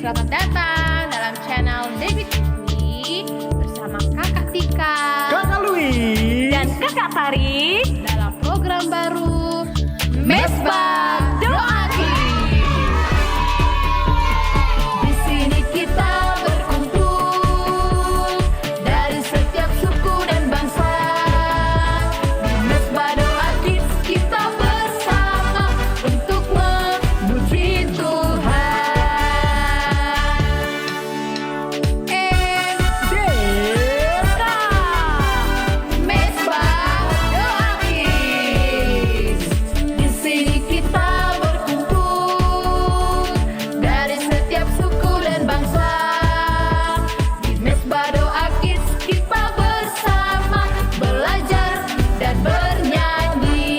Selamat datang dalam channel Devi TV bersama Kakak Tika Kakak Louis dan Kakak Tari dalam program baru Mesbah Doa Kids. Di sini kita berkumpul dari setiap suku dan bangsa. Di Mesbah Doa Kids kita bersama untuk memuji Tuhan. Deka. Mesbah Doa Kids. Di sini kita berkumpul dari setiap suku dan bangsa. Di Mesbah Doa Kids kita bersama belajar dan bernyanyi.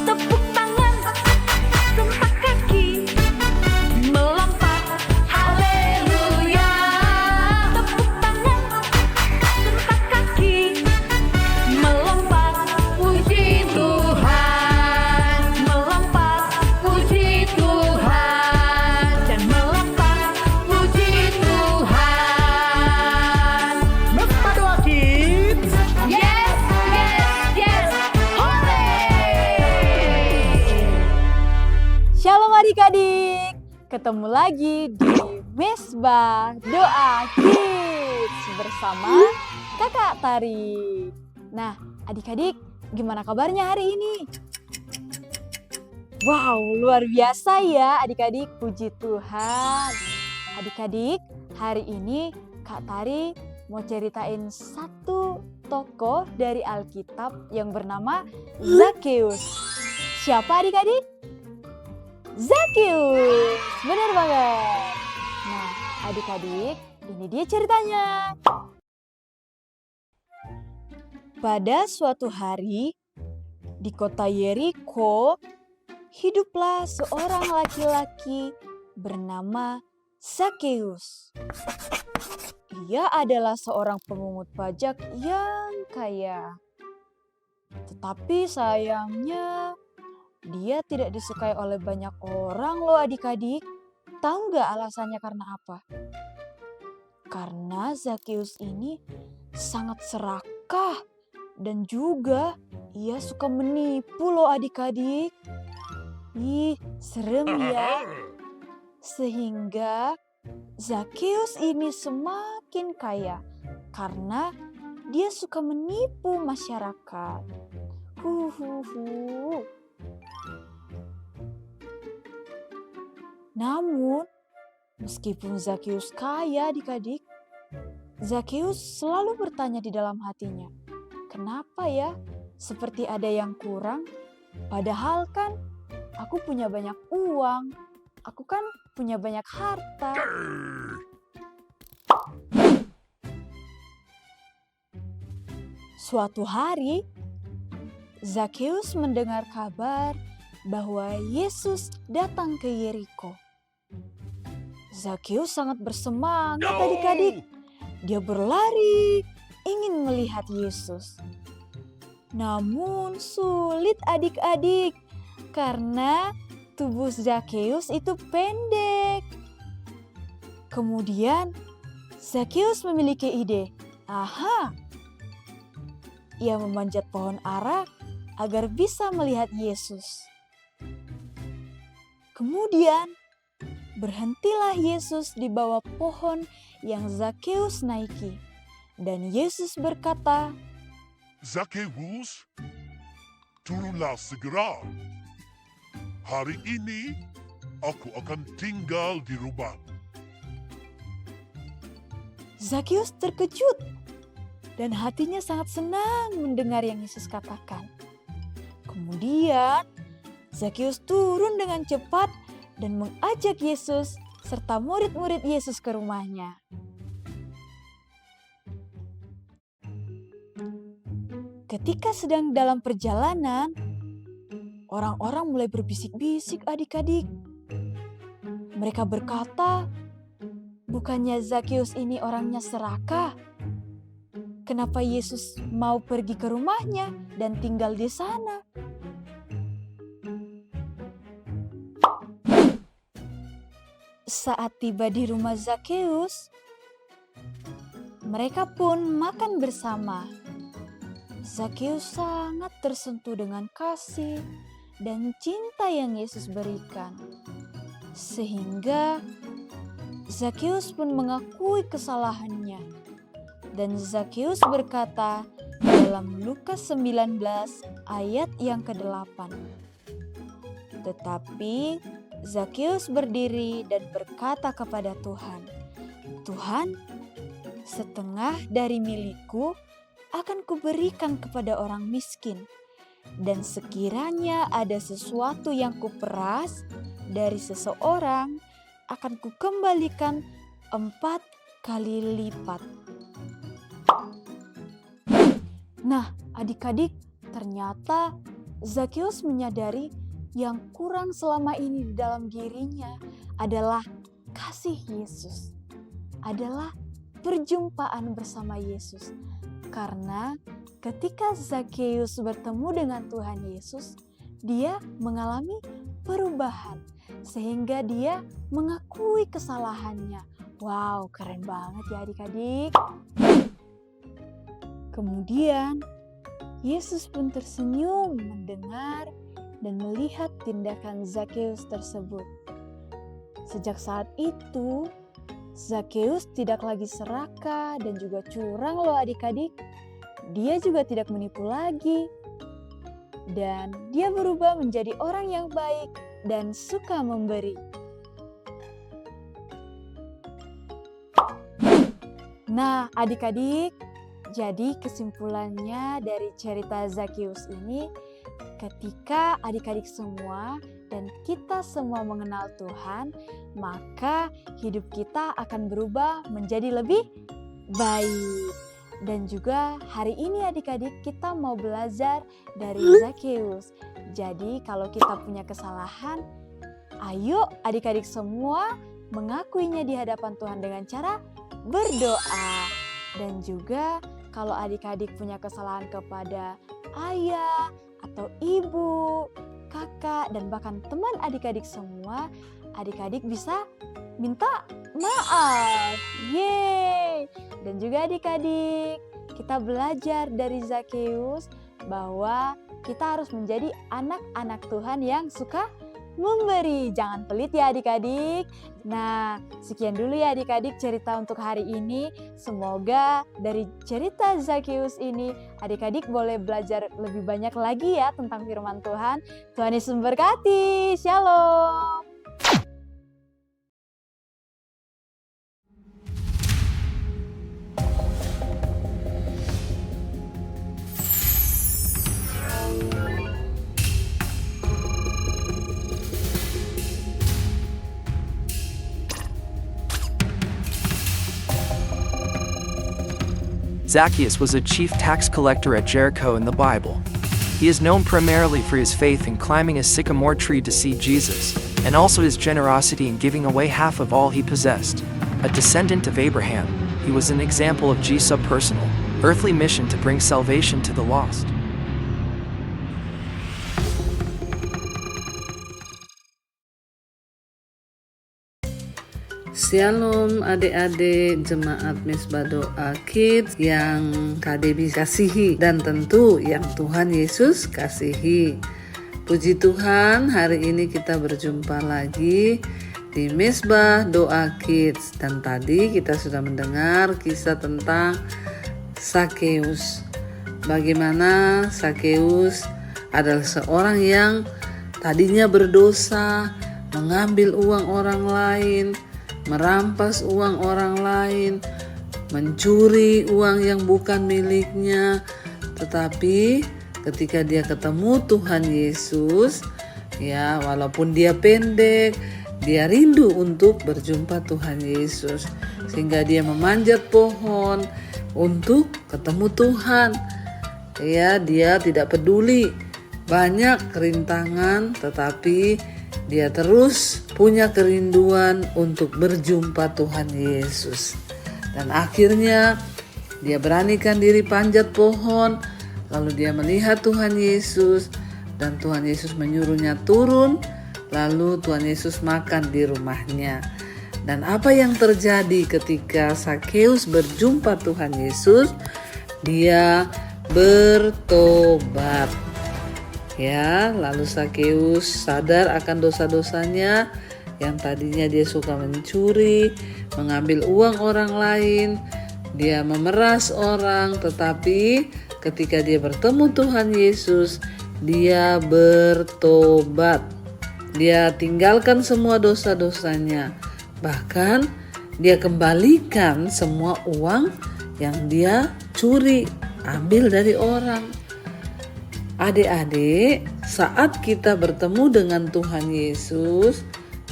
tepuk tangan, gempak kaki, melompat, Haleluya. tepuk tangan, gempak kaki, melompat, Puji Tuhan, melompat, puji Tuhan, dan melompat. puji Tuhan. Mesbah Doa Kids. Yes, yes, yes, hooray! Shalom adik-adik, ketemu lagi di Mesbah Doa Kids bersama Kakak Tari. Nah, adik-adik, gimana kabarnya hari ini? Wow, luar biasa ya adik-adik, puji Tuhan. Adik-adik, hari ini Kak Tari mau ceritain satu tokoh dari Alkitab yang bernama Zakheus. Siapa adik-adik? Zakheus, benar banget. Nah, adik-adik, ini dia ceritanya. Pada suatu hari, di kota Yeriko, hiduplah seorang laki-laki bernama Zakheus. Ia adalah seorang pemungut pajak yang kaya. Tetapi sayangnya, dia tidak disukai oleh banyak orang loh adik-adik. Tahu nggak alasannya karena apa? Karena Zakheus ini sangat serakah dan juga ia suka menipu loh adik-adik. Ih, serem ya. Sehingga Zakheus ini semakin kaya karena dia suka menipu masyarakat. Huhuhu. Namun, meskipun Zakheus kaya adik-adik, Zakheus selalu bertanya di dalam hatinya, kenapa ya seperti ada yang kurang? Padahal kan aku punya banyak uang, aku kan punya banyak harta. Suatu hari, Zakheus mendengar kabar bahwa Yesus datang ke Yeriko. Zakheus sangat bersemangat adik-adik. Dia berlari, ingin melihat Yesus. Namun sulit adik-adik, karena tubuh Zakheus itu pendek. Kemudian Zakheus memiliki ide. Aha! Ia memanjat pohon ara agar bisa melihat Yesus. Kemudian berhentilah Yesus di bawah pohon yang Zakheus naiki. Dan Yesus berkata, Zakheus, turunlah segera. Hari ini aku akan tinggal di rumah. Zakheus terkejut dan hatinya sangat senang mendengar yang Yesus katakan. Kemudian Zakheus turun dengan cepat dan mengajak Yesus serta murid-murid Yesus ke rumahnya. Ketika sedang dalam perjalanan, orang-orang mulai berbisik-bisik adik-adik. Mereka berkata, bukannya Zakheus ini orangnya serakah? Kenapa Yesus mau pergi ke rumahnya dan tinggal di sana? Saat tiba di rumah Zakheus, mereka pun makan bersama. Zakheus sangat tersentuh dengan kasih dan cinta yang Yesus berikan. Sehingga Zakheus pun mengakui kesalahannya. Dan Zakheus berkata dalam Lukas 19 ayat yang ke-8. Tetapi Zakheus berdiri dan berkata kepada Tuhan, "Tuhan, setengah dari milikku akan kuberikan kepada orang miskin. Dan sekiranya ada sesuatu yang kuperas dari seseorang, akan kukembalikan 4 kali lipat." Nah, adik-adik, ternyata Zakheus menyadari yang kurang selama ini di dalam dirinya adalah kasih Yesus, adalah perjumpaan bersama Yesus. Karena ketika Zakheus bertemu dengan Tuhan Yesus, dia mengalami perubahan sehingga dia mengakui kesalahannya. Wow, keren banget ya adik-adik. Kemudian Yesus pun tersenyum mendengar dan melihat tindakan Zakheus tersebut. Sejak saat itu, Zakheus tidak lagi serakah dan juga curang loh adik-adik. Dia juga tidak menipu lagi. Dan dia berubah menjadi orang yang baik dan suka memberi. Nah adik-adik, jadi kesimpulannya dari cerita Zakheus ini, ketika adik-adik semua dan kita semua mengenal Tuhan, maka hidup kita akan berubah menjadi lebih baik. Dan juga hari ini adik-adik kita mau belajar dari Zakheus. Jadi kalau kita punya kesalahan, ayo adik-adik semua mengakuinya di hadapan Tuhan dengan cara berdoa. Dan juga kalau adik-adik punya kesalahan kepada ayah atau ibu, kakak, dan bahkan teman adik-adik semua, adik-adik bisa minta maaf. Yeay! Dan juga adik-adik, kita belajar dari Zakheus bahwa kita harus menjadi anak-anak Tuhan yang suka memberi. Jangan pelit ya adik-adik. Nah, sekian dulu ya adik-adik cerita untuk hari ini. Semoga dari cerita Zakheus ini adik-adik boleh belajar lebih banyak lagi ya tentang firman Tuhan. Tuhan Yesus memberkati. Shalom. Zacchaeus was a chief tax collector at Jericho in the Bible. He is known primarily for his faith in climbing a sycamore tree to see Jesus, and also his generosity in giving away half of all he possessed. A descendant of Abraham, he was an example of Jesus' personal, earthly mission to bring salvation to the lost. Shalom adik-adik jemaat Mesbah Doa Kids yang KDB kasihi dan tentu yang Tuhan Yesus kasihi. Puji Tuhan, hari ini kita berjumpa lagi di Mesbah Doa Kids. Dan tadi kita sudah mendengar kisah tentang Zakheus. Bagaimana Zakheus adalah seorang yang tadinya berdosa, mengambil uang orang lain, merampas uang orang lain, mencuri uang yang bukan miliknya. Tetapi ketika dia ketemu Tuhan Yesus, ya walaupun dia pendek, dia rindu untuk berjumpa Tuhan Yesus. Sehingga dia memanjat pohon untuk ketemu Tuhan. Ya, dia tidak peduli banyak kerintangan, tetapi dia terus punya kerinduan untuk berjumpa Tuhan Yesus. Dan akhirnya dia beranikan diri panjat pohon. Lalu dia melihat Tuhan Yesus. Dan Tuhan Yesus menyuruhnya turun. Lalu Tuhan Yesus makan di rumahnya. Dan apa yang terjadi ketika Zakheus berjumpa Tuhan Yesus? Dia bertobat. Ya, lalu Zakheus sadar akan dosa-dosanya yang tadinya dia suka mencuri, mengambil uang orang lain, dia memeras orang, tetapi ketika dia bertemu Tuhan Yesus, dia bertobat. Dia tinggalkan semua dosa-dosanya. Bahkan dia kembalikan semua uang yang dia curi, ambil dari orang. Adik-adik, saat kita bertemu dengan Tuhan Yesus,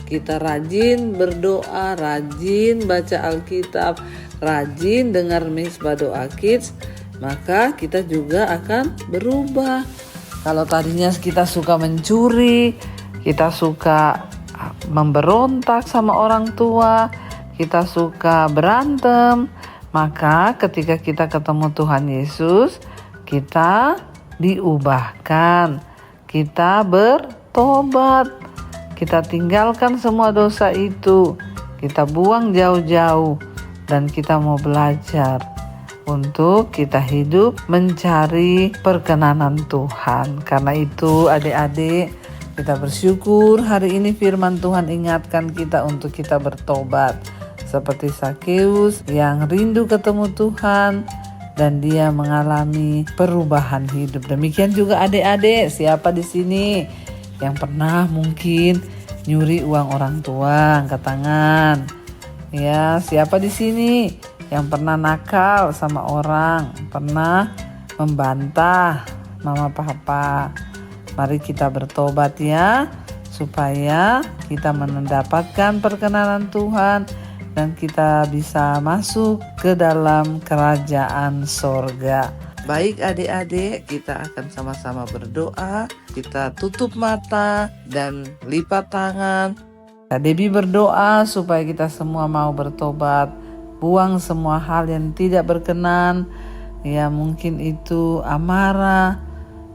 kita rajin berdoa, rajin baca Alkitab, rajin dengar Misbah Doa Kids, maka kita juga akan berubah. Kalau tadinya kita suka mencuri, kita suka memberontak sama orang tua, kita suka berantem, maka ketika kita ketemu Tuhan Yesus, kita diubahkan, kita bertobat, kita tinggalkan semua dosa itu, kita buang jauh-jauh, dan kita mau belajar untuk kita hidup mencari perkenanan Tuhan. Karena itu adik-adik, kita bersyukur hari ini firman Tuhan ingatkan kita untuk kita bertobat. Seperti Zakheus yang rindu ketemu Tuhan dan dia mengalami perubahan hidup. Demikian juga adik-adik, siapa di sini yang pernah mungkin nyuri uang orang tua, angkat tangan. Ya, siapa di sini yang pernah nakal sama orang, pernah membantah mama papa. Mari kita bertobat ya, supaya kita mendapatkan perkenanan Tuhan dan kita bisa masuk ke dalam kerajaan sorga. Baik adik-adik, kita akan sama-sama berdoa. Kita tutup mata dan lipat tangan. Kak Debbie berdoa supaya kita semua mau bertobat, buang semua hal yang tidak berkenan, ya mungkin itu amarah,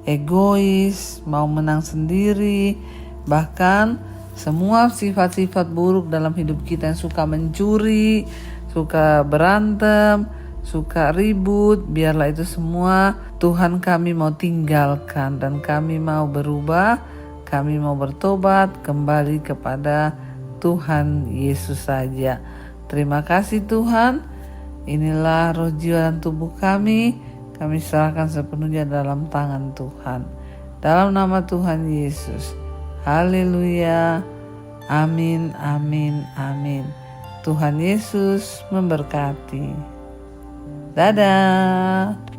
egois, mau menang sendiri, bahkan semua sifat-sifat buruk dalam hidup kita yang suka mencuri, suka berantem, suka ribut, biarlah itu semua Tuhan kami mau tinggalkan dan kami mau berubah, kami mau bertobat kembali kepada Tuhan Yesus saja. Terima kasih Tuhan, inilah roh jiwa dan tubuh kami serahkan sepenuhnya dalam tangan Tuhan. Dalam nama Tuhan Yesus. Haleluya. Amin, amin, amin. Tuhan Yesus memberkati. Dadah.